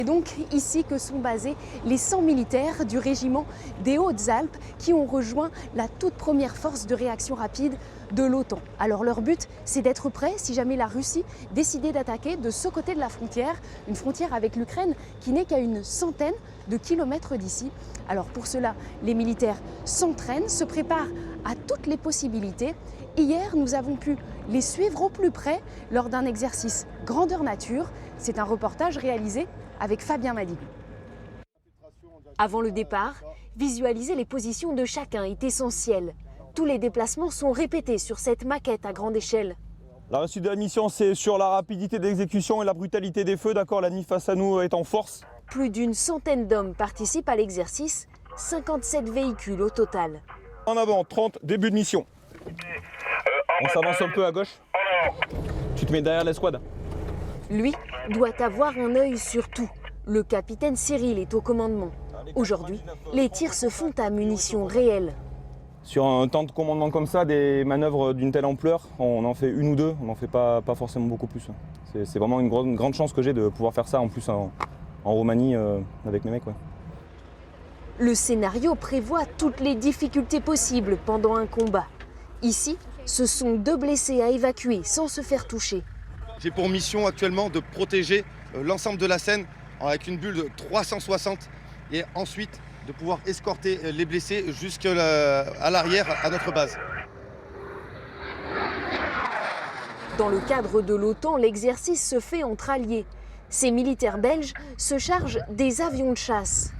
C'est donc ici que sont basés les 100 militaires du régiment des Hautes-Alpes qui ont rejoint la toute première force de réaction rapide de l'OTAN. Alors leur but, c'est d'être prêts si jamais la Russie décidait d'attaquer de ce côté de la frontière, une frontière avec l'Ukraine qui n'est qu'à une centaine de kilomètres d'ici. Alors pour cela, les militaires s'entraînent, se préparent à toutes les possibilités. Hier, nous avons pu les suivre au plus près lors d'un exercice grandeur nature. C'est un reportage réalisé avec Fabien Madi. Avant le départ, visualiser les positions de chacun est essentiel. Tous les déplacements sont répétés sur cette maquette à grande échelle. La réussite de la mission, c'est sur la rapidité d'exécution et la brutalité des feux. D'accord, l'ennemi face à nous est en force. Plus d'une centaine d'hommes participent à l'exercice, 57 véhicules au total. En avant, 30, début de mission. On s'avance un peu à gauche. Tu te mets derrière l'escouade. Lui doit avoir un œil sur tout. Le capitaine Cyril est au commandement. Aujourd'hui, les tirs se font à munitions réelles. Sur un temps de commandement comme ça, des manœuvres d'une telle ampleur, on en fait une ou deux, on n'en fait pas forcément beaucoup plus. C'est vraiment une grande chance que j'ai de pouvoir faire ça en plus en Roumanie avec mes mecs. Ouais. Le scénario prévoit toutes les difficultés possibles pendant un combat. Ici, ce sont 2 blessés à évacuer sans se faire toucher. J'ai pour mission actuellement de protéger l'ensemble de la Seine avec une bulle de 360 et ensuite de pouvoir escorter les blessés jusqu'à l'arrière à notre base. Dans le cadre de l'OTAN, l'exercice se fait entre alliés. Ces militaires belges se chargent des avions de chasse.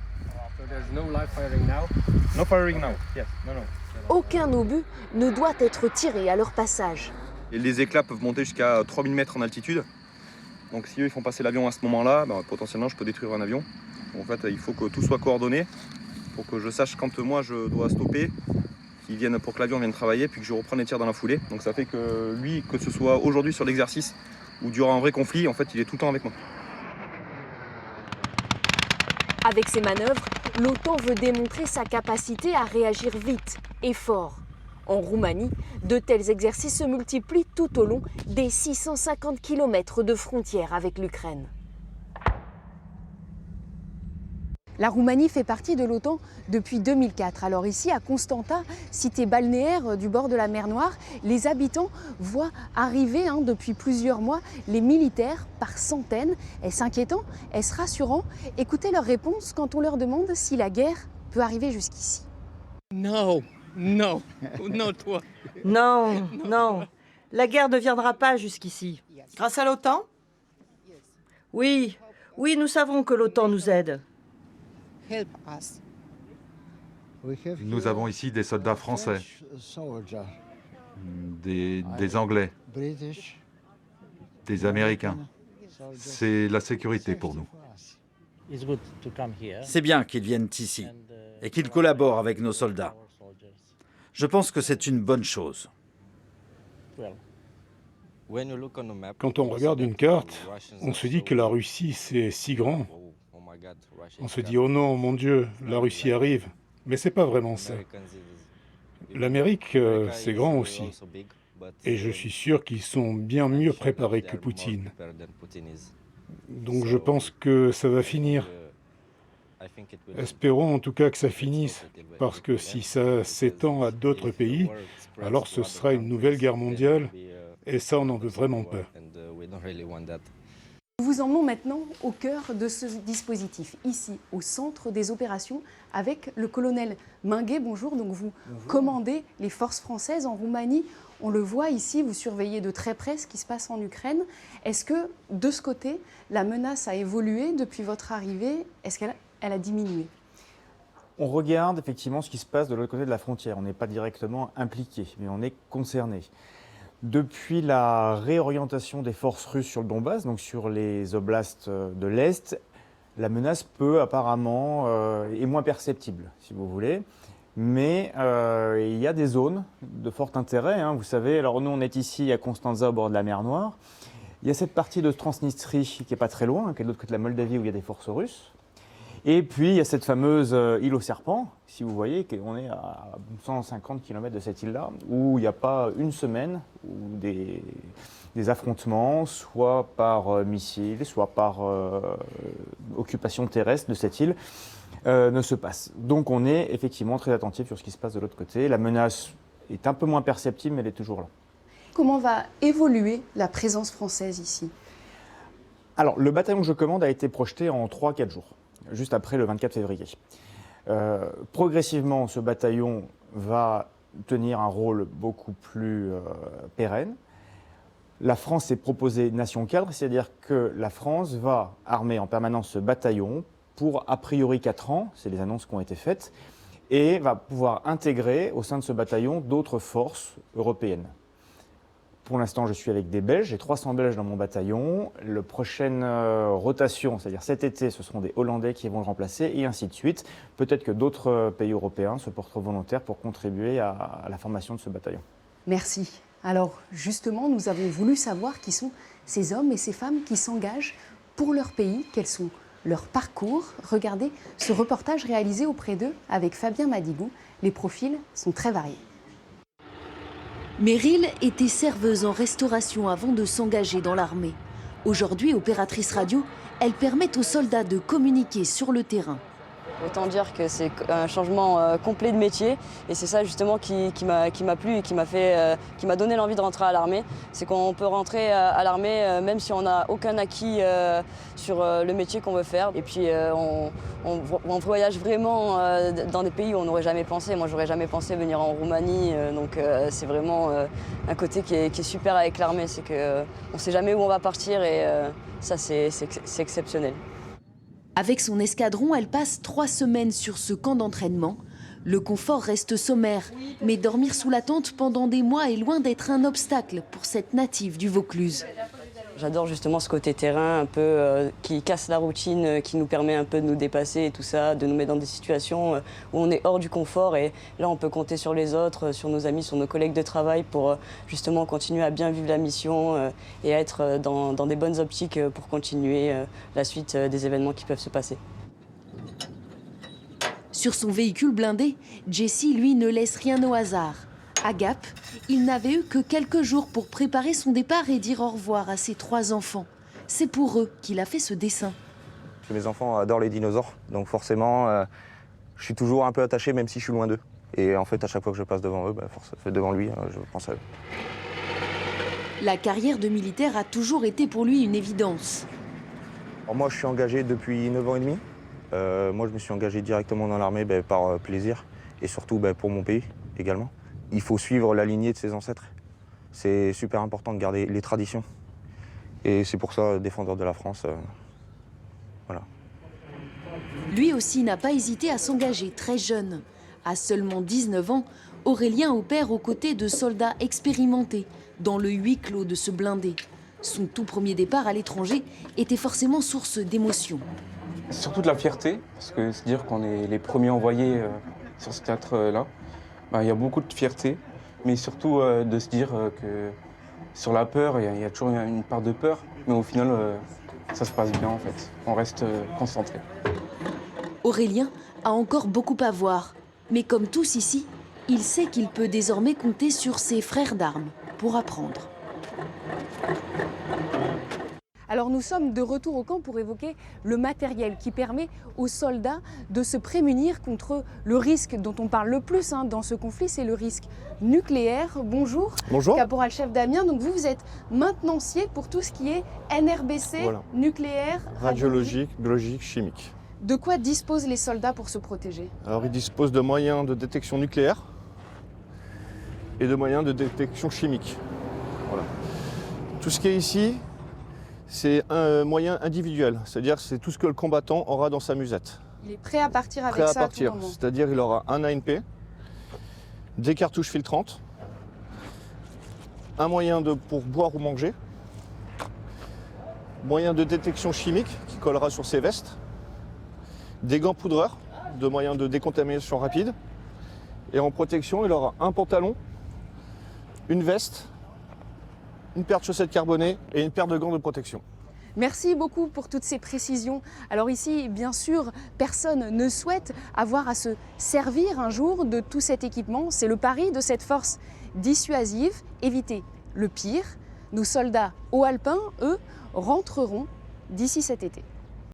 Aucun obus ne doit être tiré à leur passage. Et les éclats peuvent monter jusqu'à 3000 mètres en altitude. Donc si eux ils font passer l'avion à ce moment-là, potentiellement je peux détruire un avion. En fait, il faut que tout soit coordonné pour que je sache quand moi je dois stopper, qu'ils viennent pour que l'avion vienne travailler, puis que je reprenne les tirs dans la foulée. Donc ça fait que lui, que ce soit aujourd'hui sur l'exercice ou durant un vrai conflit, en fait, il est tout le temps avec moi. Avec ces manœuvres, l'OTAN veut démontrer sa capacité à réagir vite et fort. En Roumanie, de tels exercices se multiplient tout au long des 650 km de frontière avec l'Ukraine. La Roumanie fait partie de l'OTAN depuis 2004. Alors ici, à Constanța, cité balnéaire du bord de la mer Noire, les habitants voient arriver depuis plusieurs mois les militaires par centaines. Est-ce inquiétant? Est-ce rassurant? Écoutez leurs réponses quand on leur demande si la guerre peut arriver jusqu'ici. Non, non, non toi. Non, non. La guerre ne viendra pas jusqu'ici. Grâce à l'OTAN? Oui, oui, nous savons que l'OTAN nous aide. Nous avons ici des soldats français, des Anglais, des Américains. C'est la sécurité pour nous. C'est bien qu'ils viennent ici et qu'ils collaborent avec nos soldats. Je pense que c'est une bonne chose. Quand on regarde une carte, on se dit que la Russie, c'est si grand. On se dit, oh non, mon Dieu, la Russie arrive. Mais c'est pas vraiment ça. L'Amérique, c'est grand aussi. Et je suis sûr qu'ils sont bien mieux préparés que Poutine. Donc je pense que ça va finir. Espérons en tout cas que ça finisse, parce que si ça s'étend à d'autres pays, alors ce sera une nouvelle guerre mondiale, et ça on n'en veut vraiment pas. Nous vous emmenons maintenant au cœur de ce dispositif, ici, au centre des opérations, avec le colonel Minguet. Bonjour, donc vous commandez les forces françaises en Roumanie. On le voit ici, vous surveillez de très près ce qui se passe en Ukraine. Est-ce que, de ce côté, la menace a évolué depuis votre arrivée? Est-ce qu'elle a diminué? On regarde effectivement ce qui se passe de l'autre côté de la frontière. On n'est pas directement impliqué, mais on est concerné. Depuis la réorientation des forces russes sur le Donbass, donc sur les oblasts de l'Est, la menace peut apparemment est moins perceptible, si vous voulez. Mais il y a des zones de fort intérêt. Vous savez, alors nous on est ici à Constanța au bord de la mer Noire. Il y a cette partie de Transnistrie qui n'est pas très loin, qui est de l'autre côté de la Moldavie où il y a des forces russes. Et puis il y a cette fameuse île aux serpents, si vous voyez, on est à 150 km de cette île-là, où il n'y a pas une semaine où des affrontements, soit par missiles, soit par occupation terrestre de cette île, ne se passent. Donc on est effectivement très attentif sur ce qui se passe de l'autre côté. La menace est un peu moins perceptible, mais elle est toujours là. Comment va évoluer la présence française ici? Alors, le bataillon que je commande a été projeté en 3-4 jours, juste après le 24 février. Progressivement, ce bataillon va tenir un rôle beaucoup plus pérenne. La France s'est proposée nation cadre, c'est-à-dire que la France va armer en permanence ce bataillon pour a priori 4 ans, c'est les annonces qui ont été faites, et va pouvoir intégrer au sein de ce bataillon d'autres forces européennes. Pour l'instant, je suis avec des Belges, j'ai 300 Belges dans mon bataillon. La prochaine rotation, c'est-à-dire cet été, ce seront des Hollandais qui vont le remplacer, et ainsi de suite. Peut-être que d'autres pays européens se porteront volontaires pour contribuer à la formation de ce bataillon. Merci. Alors justement, nous avons voulu savoir qui sont ces hommes et ces femmes qui s'engagent pour leur pays, quels sont leurs parcours. Regardez ce reportage réalisé auprès d'eux avec Fabien Madigou. Les profils sont très variés. Meryl était serveuse en restauration avant de s'engager dans l'armée. Aujourd'hui, opératrice radio, elle permet aux soldats de communiquer sur le terrain. Autant dire que c'est un changement complet de métier et c'est ça justement qui m'a plu et qui m'a donné l'envie de rentrer à l'armée. C'est qu'on peut rentrer à l'armée même si on n'a aucun acquis sur le métier qu'on veut faire. Et puis on voyage vraiment dans des pays où on n'aurait jamais pensé. Moi, j'aurais jamais pensé venir en Roumanie. Donc c'est vraiment un côté qui est super avec l'armée. C'est qu'on ne sait jamais où on va partir et ça, c'est exceptionnel. Avec son escadron, elle passe 3 semaines sur ce camp d'entraînement. Le confort reste sommaire, mais dormir sous la tente pendant des mois est loin d'être un obstacle pour cette native du Vaucluse. J'adore justement ce côté terrain un peu qui casse la routine, qui nous permet un peu de nous dépasser et tout ça, de nous mettre dans des situations où on est hors du confort et là on peut compter sur les autres, sur nos amis, sur nos collègues de travail pour justement continuer à bien vivre la mission et à être dans des bonnes optiques pour continuer la suite des événements qui peuvent se passer. Sur son véhicule blindé, Jessie, lui, ne laisse rien au hasard. À Gap, il n'avait eu que quelques jours pour préparer son départ et dire au revoir à ses 3 enfants. C'est pour eux qu'il a fait ce dessin. Mes enfants adorent les dinosaures, donc forcément, je suis toujours un peu attaché même si je suis loin d'eux. Et en fait, à chaque fois que je passe devant eux, devant lui, je pense à eux. La carrière de militaire a toujours été pour lui une évidence. Alors moi, je suis engagé depuis 9 ans et demi. Moi, je me suis engagé directement dans l'armée par plaisir et surtout pour mon pays également. Il faut suivre la lignée de ses ancêtres. C'est super important de garder les traditions. Et c'est pour ça, défenseur de la France, voilà. Lui aussi n'a pas hésité à s'engager très jeune. À seulement 19 ans, Aurélien opère aux côtés de soldats expérimentés dans le huis clos de ce blindé. Son tout premier départ à l'étranger était forcément source d'émotion. Surtout de la fierté, parce que se dire qu'on est les premiers envoyés sur ce théâtre-là, il y a beaucoup de fierté, mais surtout de se dire que sur la peur, il y a toujours une part de peur, mais au final, ça se passe bien en fait. On reste concentré. Aurélien a encore beaucoup à voir, mais comme tous ici, il sait qu'il peut désormais compter sur ses frères d'armes pour apprendre. Alors nous sommes de retour au camp pour évoquer le matériel qui permet aux soldats de se prémunir contre le risque dont on parle le plus dans ce conflit, c'est le risque nucléaire. Bonjour. Bonjour. Caporal-chef Damien, donc vous êtes maintenancier pour tout ce qui est NRBC, voilà. Nucléaire, Radiologique, biologique, chimique. De quoi disposent les soldats pour se protéger? Alors ils disposent de moyens de détection nucléaire et de moyens de détection chimique. Voilà. Tout ce qui est ici, c'est un moyen individuel, c'est-à-dire c'est tout ce que le combattant aura dans sa musette. Il est prêt à partir avec Prêt ça à partir, c'est-à-dire il aura un ANP, des cartouches filtrantes, un moyen pour boire ou manger, moyen de détection chimique qui collera sur ses vestes, des gants poudreurs, de moyens de décontamination rapide, et en protection il aura un pantalon, une veste, une paire de chaussettes carbonées et une paire de gants de protection. Merci beaucoup pour toutes ces précisions. Alors ici, bien sûr, personne ne souhaite avoir à se servir un jour de tout cet équipement. C'est le pari de cette force dissuasive, éviter le pire. Nos soldats haut alpins, eux, rentreront d'ici cet été.